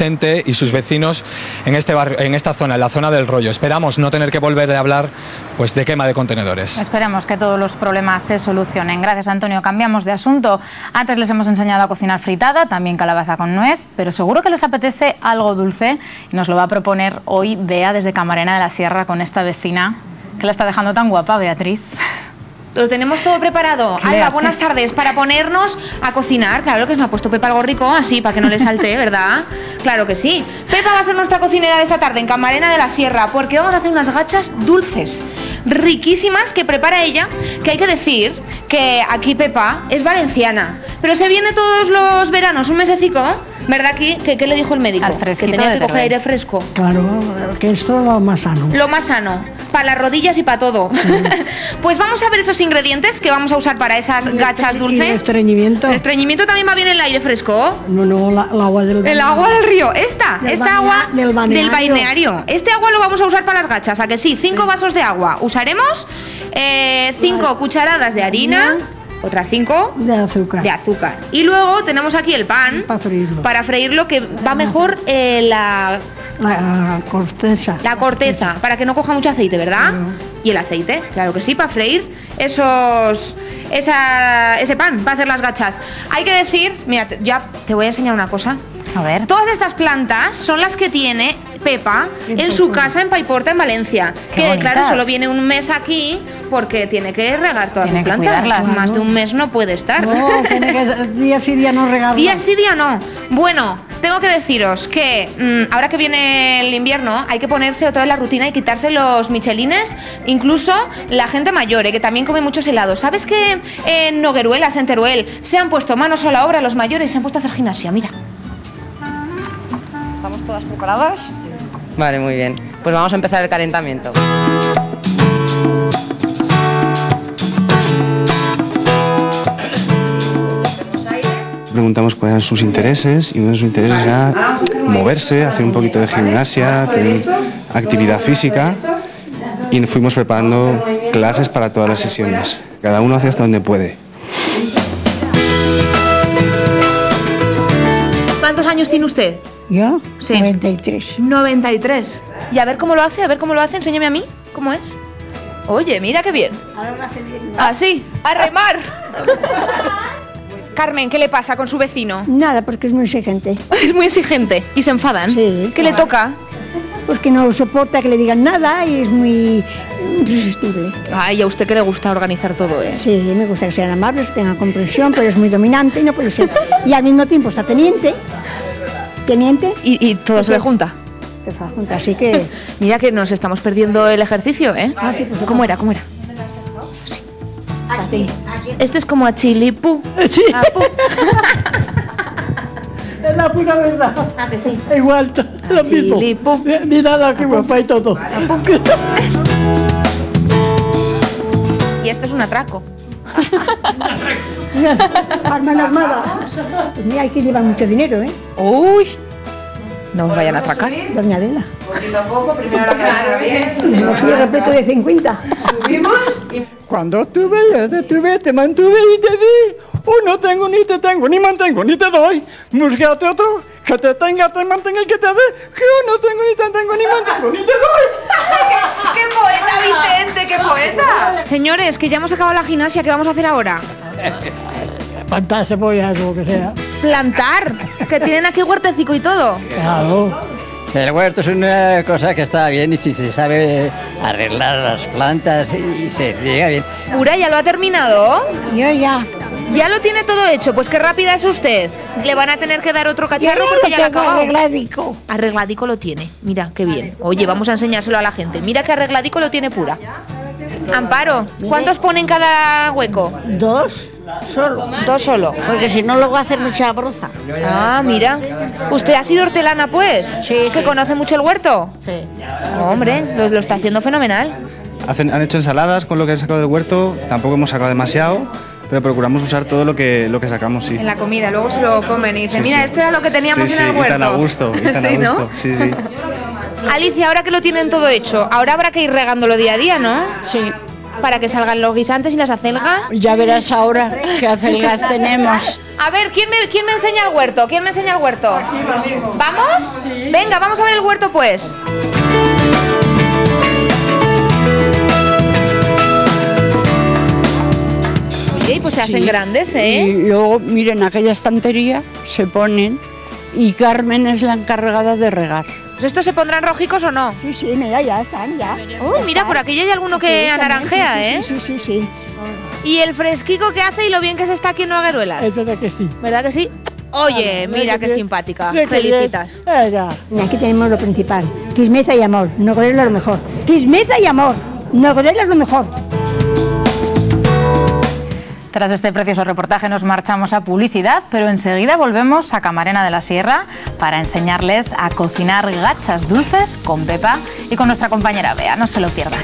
Vicente y sus vecinos en este barrio, en esta zona, en la zona del Rollo. Esperamos no tener que volver a hablar pues de quema de contenedores. Esperemos que todos los problemas se solucionen. Gracias, Antonio. Cambiamos de asunto. Antes les hemos enseñado a cocinar fritada, también calabaza con nuez, pero seguro que les apetece algo dulce y nos lo va a proponer hoy Bea desde Camarena de la Sierra con esta vecina que la está dejando tan guapa, Beatriz. Lo tenemos todo preparado. Alba, buenas tardes. Para ponernos a cocinar, claro que me ha puesto Pepa algo rico, así, para que no le salte, ¿verdad? Claro que sí. Pepa va a ser nuestra cocinera de esta tarde en Camarena de la Sierra, porque vamos a hacer unas gachas dulces, riquísimas, que prepara ella, que hay que decir que aquí Pepa es valenciana, pero se viene todos los veranos, un mesecico, ¿verdad? ¿Qué le dijo el médico? Que tenía que coger aire fresco. Claro, que esto es lo más sano. Lo más sano, para las rodillas y para todo. Sí. Pues vamos a ver esos ingredientes que vamos a usar para esas gachas dulces. ¿El estreñimiento? ¿El estreñimiento también va bien el aire fresco? No, el agua del río. El agua del río. Esta agua del balneario. Este agua lo vamos a usar para las gachas, ¿a que sí? 5 vasos de agua. Usaremos 5 cucharadas de harina. Otras 5 de azúcar. Y luego tenemos aquí el pan para freírlo, que va mejor la corteza. La corteza, para que no coja mucho aceite, ¿verdad? Y el aceite, claro que sí, para freír ese pan, para hacer las gachas. Hay que decir, mira, ya te voy a enseñar una cosa. A ver. Todas estas plantas son las que tiene Pepa en su casa en Paiporta, en Valencia. Qué que bonitas. Claro, solo viene un mes aquí porque tiene que regar todas Tiene sus que plantas. cuidarlas. Más de un mes no puede estar. No, tiene que día sí día no regarlas. Día sí día no. Bueno, tengo que deciros que ahora que viene el invierno hay que ponerse otra vez la rutina y quitarse los michelines, incluso la gente mayor, que también come muchos helados. ¿Sabes que en Nogueruelas, en Teruel, se han puesto manos a la obra los mayores y se han puesto a hacer gimnasia? Mira. ¿Estamos todas preparadas? Vale, muy bien. Pues vamos a empezar el calentamiento. Preguntamos cuáles eran sus intereses y uno de sus intereses era moverse, hacer un poquito de gimnasia, tener actividad física, y nos fuimos preparando clases para todas las sesiones. Cada uno hace hasta donde puede. ¿Cuántos años tiene usted? ¿Yo? Sí. 93. 93. Y a ver cómo lo hace, enséñame a mí. ¿Cómo es? Oye, mira qué bien. Así, a remar. Carmen, ¿qué le pasa con su vecino? Nada, porque es muy exigente. Es muy exigente. ¿Y se enfadan? Sí. ¿Qué le toca? Pues que no soporta que le digan nada y es muy irresistible. Ay, a usted que le gusta organizar todo, ¿eh? Sí, me gusta que sean amables, que tengan comprensión, pero es muy dominante y no puede ser. Y al mismo tiempo está teniente. Y todo se le junta. Se va junta, así que... Mira que nos estamos perdiendo el ejercicio, ¿eh? Ah, sí, pues ¿Cómo era? Sí. Esto es como a chilipú. Sí. A pu. Es la pura verdad. Ah, que sí. Igual, lo mismo. Chilipú. Mira aquí, guapa y todo. Y esto es un atraco. Arma la armada. Pues mira, hay que llevar mucho dinero, ¿eh? Uy. No os vayan a atracar. Doña Adela. Poquito a poco, primero la cadena bien. Un repleto de 50. Subimos y... Cuando te mantuve y te di. No tengo, ni te tengo, ni mantengo, ni te doy. Búscate otro que te tenga, te mantenga y que te dé. Que yo no tengo, ni te tengo, ni mantengo, ni te doy. ¡Qué poeta, Vicente! ¡Qué poeta! Señores, que ya hemos acabado la gimnasia. ¿Qué vamos a hacer ahora? Plantar cebollas o lo que sea. Plantar. Que tienen aquí huertecico y todo. Claro. El huerto es una cosa que está bien y si se sabe arreglar las plantas y se riega bien. Pura, ¿ya lo ha terminado? Yo ya. Ya lo tiene todo hecho, pues qué rápida es usted. Le van a tener que dar otro cacharro porque ya lo ha acabado. Arregladico. Arregladico lo tiene, mira, qué bien. Oye, vamos a enseñárselo a la gente. Mira que arregladico lo tiene Pura. Amparo, ¿cuántos pone en cada hueco? 2 solo. 2 solo. Porque si no, luego hacer mucha broza. Ah, mira. ¿Usted ha sido hortelana, pues? Sí. ¿Que conoce mucho el huerto? Sí. Hombre, lo está haciendo fenomenal. Han hecho ensaladas con lo que han sacado del huerto, tampoco hemos sacado demasiado, pero procuramos usar todo lo que sacamos, sí. En la comida, luego se lo comen y dicen, Sí, mira, sí. esto era lo que teníamos Sí, en el sí, huerto. y tan a gusto, y tan Sí, a ¿no? gusto, sí, sí. Alicia, ahora que lo tienen todo hecho, ahora habrá que ir regándolo día a día, ¿no? Sí. para que salgan los guisantes y las acelgas. Ya verás ahora qué acelgas tenemos. A ver, ¿quién me enseña el huerto? ¿Quién me enseña el huerto? ¿Vamos? Venga, vamos a ver el huerto pues. Oye, pues se hacen grandes, ¿eh? Y luego, miren, aquella estantería se ponen y Carmen es la encargada de regar. Pues ¿estos se pondrán rojicos o no? Sí, mira, ya están, ya. Mira, por aquí ya hay alguno que anaranjea, ¿eh? Sí. Y el fresquico que hace y lo bien que se está aquí en Nogueruelas. Es verdad que sí. ¿Verdad que sí? Oye, mira qué simpática. Felicitas. Aquí tenemos lo principal. Firmeza y amor. Nogueruelas lo mejor. Firmeza y amor. Nogueruelas lo mejor. Tras este precioso reportaje nos marchamos a publicidad, pero enseguida volvemos a Camarena de la Sierra para enseñarles a cocinar gachas dulces con Pepa y con nuestra compañera Bea. No se lo pierdan.